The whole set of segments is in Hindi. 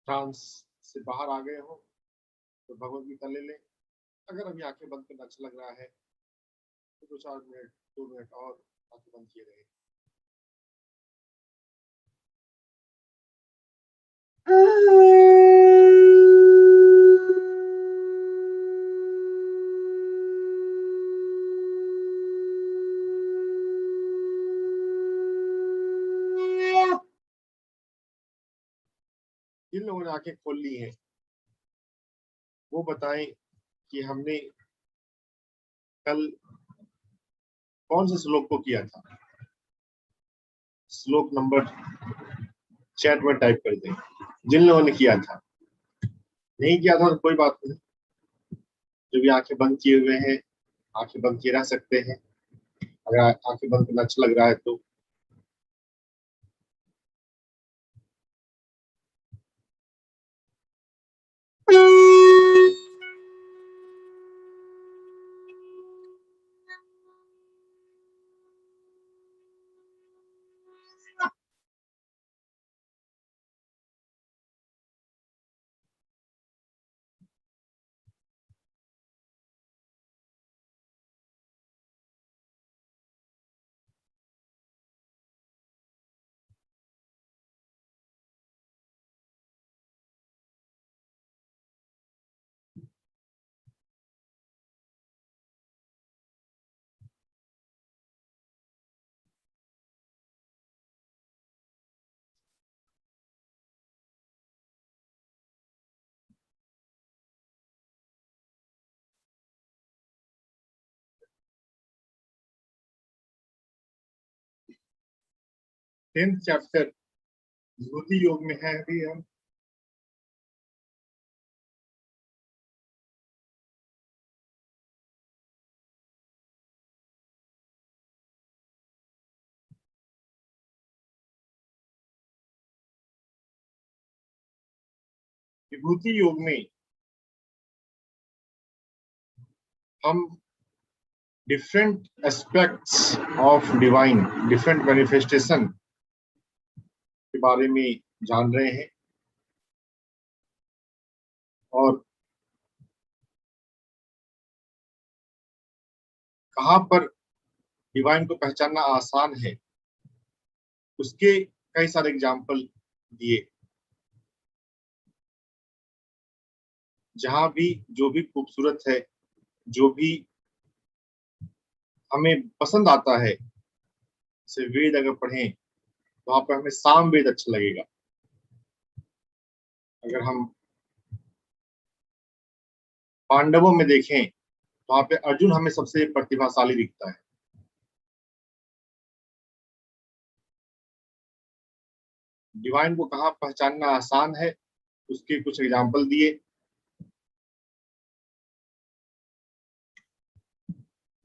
ट्रांस से बाहर आ गए हो तो भगवत गीता ले लें। अगर अभी आंखें बंद करना अच्छा लग रहा है तो 2-4 मिनट 2 मिनट और आंखें बंद किए रहे। जिन लोगों ने आंखें खोल ली हैं वो बताएं कि हमने कल कौन से श्लोक को किया था। श्लोक नंबर चैट में टाइप कर दें जिन लोगों ने किया था। नहीं किया था तो कोई बात नहीं, जो भी आंखें बंद किए हुए हैं आंखें बंद किए रह सकते हैं। अगर आंखें बंद करना अच्छा लग रहा है तो। टेंथ चैप्टर विभूति योग में है अभी हम। विभूति योग में हम different aspects of divine, different manifestation के बारे में जान रहे हैं और कहाँ पर डिवाइन को पहचानना आसान है उसके कई सारे एग्जाम्पल दिए। जहां भी जो भी खूबसूरत है, जो भी हमें पसंद आता है, जैसे वेद अगर पढ़ें तो वहां पर हमें साम वेद अच्छा लगेगा। अगर हम पांडवों में देखें तो वहां पे अर्जुन हमें सबसे प्रतिभाशाली दिखता है। डिवाइन को कहाँ पहचानना आसान है उसके कुछ एग्जाम्पल दिए।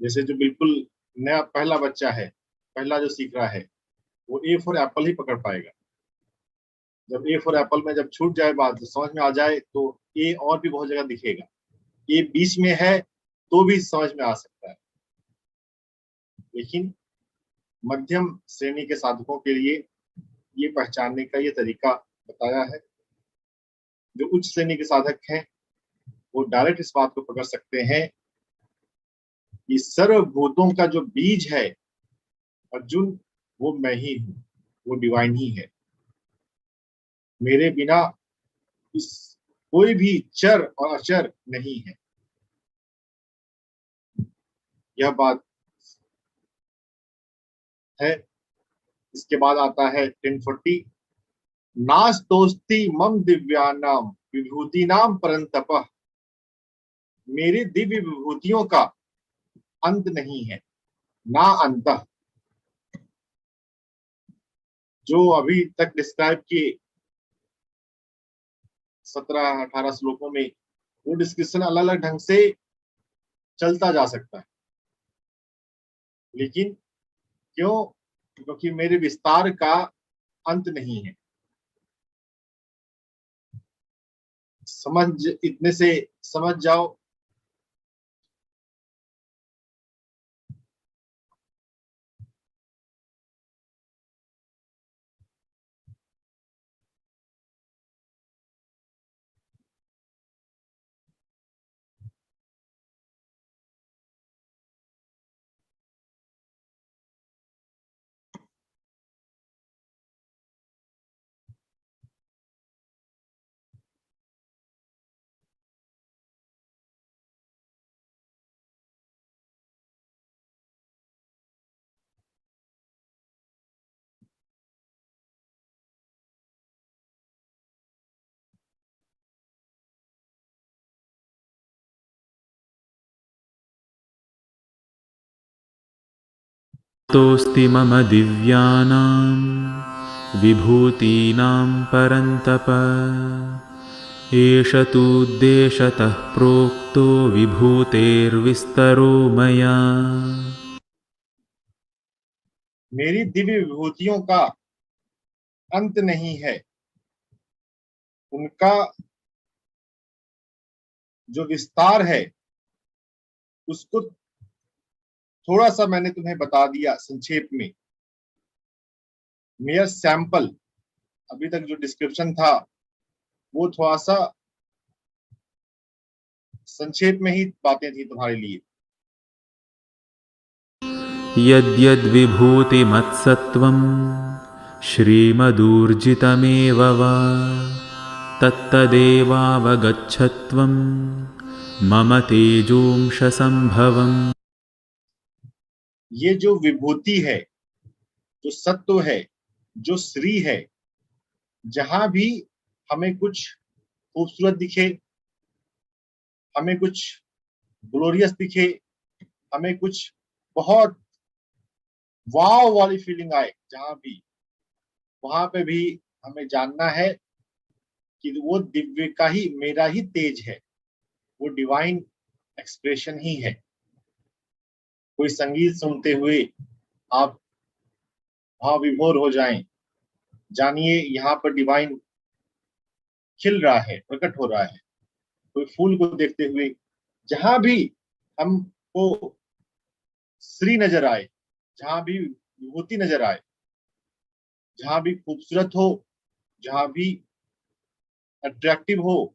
जैसे जो बिल्कुल नया पहला बच्चा है, पहला जो सीख रहा है, वो ए फॉर एप्पल ही पकड़ पाएगा। जब ए फॉर एप्पल में जब छूट जाए बात, समझ में आ जाए, तो ए और भी बहुत जगह दिखेगा। ए बीच में है तो भी समझ में आ सकता है। लेकिन मध्यम श्रेणी के साधकों के लिए ये पहचानने का ये तरीका बताया है। जो उच्च श्रेणी के साधक हैं वो डायरेक्ट इस बात को पकड़ सकते हैं कि सर्वभूतों का जो बीज है अर्जुन, वो मैं ही हूँ, वो डिवाइन ही है। मेरे बिना इस कोई भी चर और अचर नहीं है। यह बात है। इसके बाद आता है 1040। नास्तोस्ति मम दिव्यानाम विभूति नाम परंतप। मेरी दिव्य विभूतियों का अंत नहीं है, ना अंत। जो अभी तक डिस्क्राइब किए 17-18 श्लोकों में, वो डिस्क्रिप्शन अलग अलग ढंग से चलता जा सकता है। लेकिन क्यों? क्योंकि मेरे विस्तार का अंत नहीं है। समझ इतने से समझ जाओ तोस्ति मम दिव्यानां विभूतीनां परन्तप एष तूद्देशतः प्रोक्तो विभूतेर्विस्तरो मया। मेरी दिव्य विभूतियों का अंत नहीं है, उनका जो विस्तार है उसको थोड़ा सा मैंने तुम्हें बता दिया संक्षेप में। मेयर सैंपल, अभी तक जो डिस्क्रिप्शन था वो थोड़ा सा संक्षेप में ही बातें थी तुम्हारे लिए। यद्यद्विभूतिमत्सत्त्वं श्रीमदूर्जितमेव वा तत्तदेवावगच्छत्वं मम तेजोंशसंभवम्। ये जो विभूति है, जो सत्व है, जो श्री है, जहां भी हमें कुछ खूबसूरत दिखे, हमें कुछ ग्लोरियस दिखे, हमें कुछ बहुत वाव वाली फीलिंग आए, जहां भी वहां पे भी हमें जानना है कि वो दिव्य का ही, मेरा ही तेज है, वो डिवाइन एक्सप्रेशन ही है। कोई संगीत सुनते हुए आप भाव विभोर हो जाएं, जानिए यहाँ पर डिवाइन खिल रहा है, प्रकट हो रहा है। कोई फूल को देखते हुए जहां भी हमको श्री नजर आए, जहां भी विभूति नजर आए, जहां भी खूबसूरत हो, जहां भी अट्रैक्टिव हो,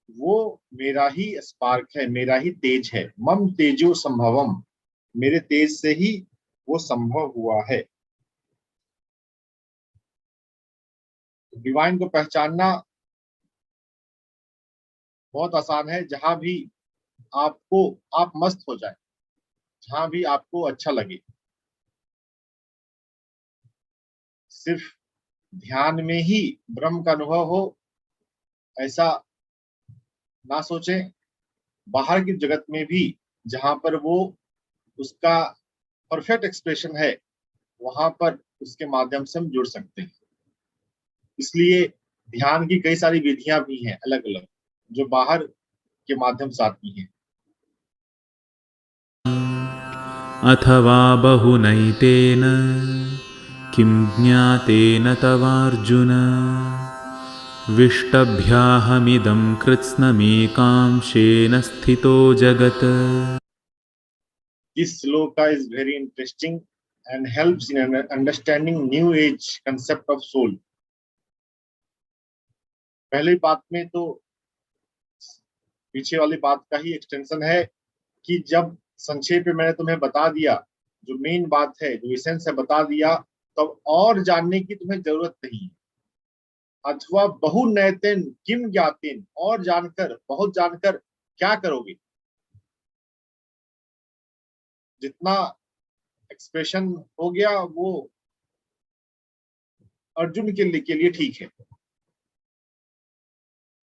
वो मेरा ही स्पार्क है, मेरा ही तेज है। मम तेजो संभवम, मेरे तेज से ही वो संभव हुआ है। डिवाइन को पहचानना बहुत आसान है। जहां भी आपको, आप मस्त हो जाए, जहां भी आपको अच्छा लगे, सिर्फ ध्यान में ही ब्रह्म का अनुभव हो, ऐसा ना सोचें। बाहर की जगत में भी जहां पर वो उसका परफेक्ट एक्सप्रेशन है, वहां पर उसके माध्यम से हम जुड़ सकते हैं। इसलिए ध्यान की कई सारी विधियां भी हैं अलग अलग, जो बाहर के माध्यम से आती हैं। अथवा बहुनैतेन किं ज्ञातेन तवार्जुन विष्टभ्याहमिदं कृत्स्नमेकांशेन स्थितो जगत्। This sloka is very interesting and helps in understanding new age concept of soul. पहली बात में तो पीछे वाली बात का ही एक्सटेंशन है कि जब संक्षेप में मैंने तुम्हें बता दिया, जो मेन बात है, जो एसेंस है बता दिया, तब तो और जानने की तुम्हें जरूरत नहीं। अथवा बहु नैतेन किम ज्ञातेन, और जानकर, बहुत जानकर क्या करोगे। जितना एक्सप्रेशन हो गया वो अर्जुन के लिए ठीक है।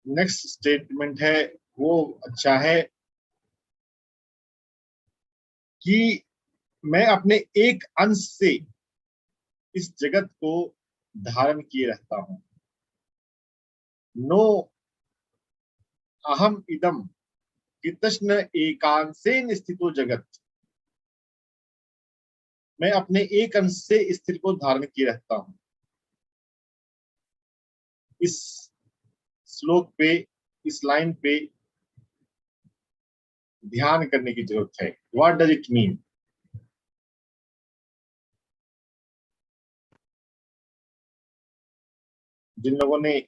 नेक्स्ट स्टेटमेंट है वो अच्छा है कि मैं अपने एक अंश से इस जगत को धारण किए रहता हूं। नो अहम इदम कृतस्न एकांशेन स्थितो जगत, मैं अपने एक अंश से इस स्थिति को धारण किए रहता हूं। इस श्लोक पे, इस लाइन पे ध्यान करने की जरूरत है। What does it mean? जिन लोगों ने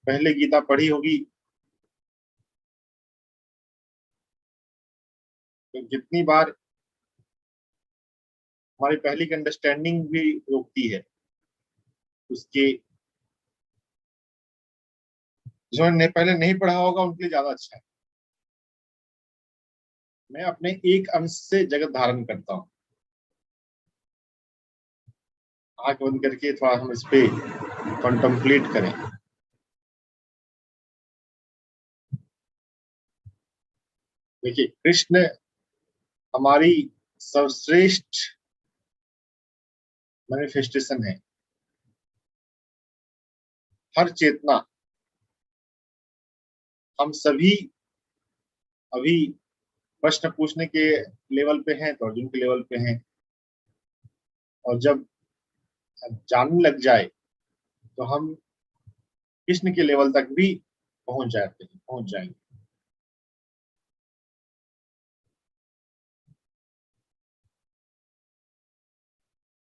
पहले गीता पढ़ी होगी, तो कितनी बार हमारी पहली की अंडरस्टैंडिंग भी रोकती है उसके। जिन्होंने पहले नहीं पढ़ा होगा उनके लिए ज्यादा अच्छा है। मैं अपने एक अंश से जगत धारण करता हूँ। आंख बंद करके थोड़ा हम इस पे कॉन्टम्पलेट करें। देखिए, कृष्ण हमारी सर्वश्रेष्ठ मैनिफेस्टेशन है। हर चेतना, हम सभी अभी प्रश्न पूछने के लेवल पे हैं तो अर्जुन के लेवल पे हैं, और जब जानने लग जाए तो हम कृष्ण के लेवल तक भी पहुंच जाएंगे।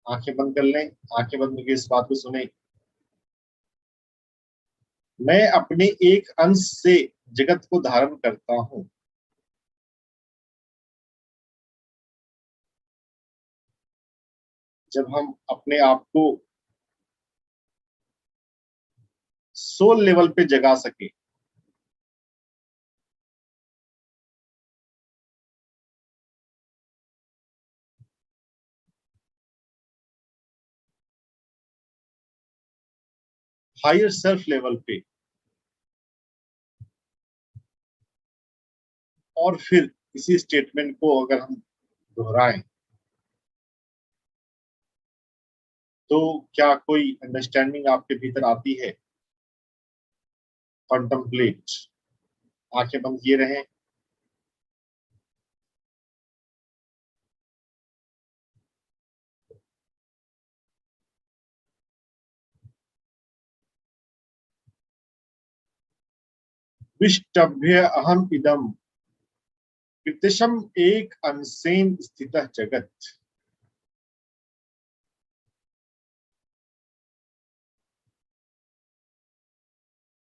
आंखें बंद कर लें, आंखें बंद करके इस बात को सुने। मैं अपने एक अंश से जगत को धारण करता हूं। जब हम अपने आप को सोल लेवल पे जगा सके, हायर सेल्फ लेवल पे, और फिर इसी स्टेटमेंट को अगर हम दोहराएं तो क्या कोई अंडरस्टैंडिंग आपके भीतर आती है? कॉन्टम्पलेट। आंखें बंद किए रहें। विष्टभ्य अहम इदम कृतिशम एक अनसेन स्थितः जगत।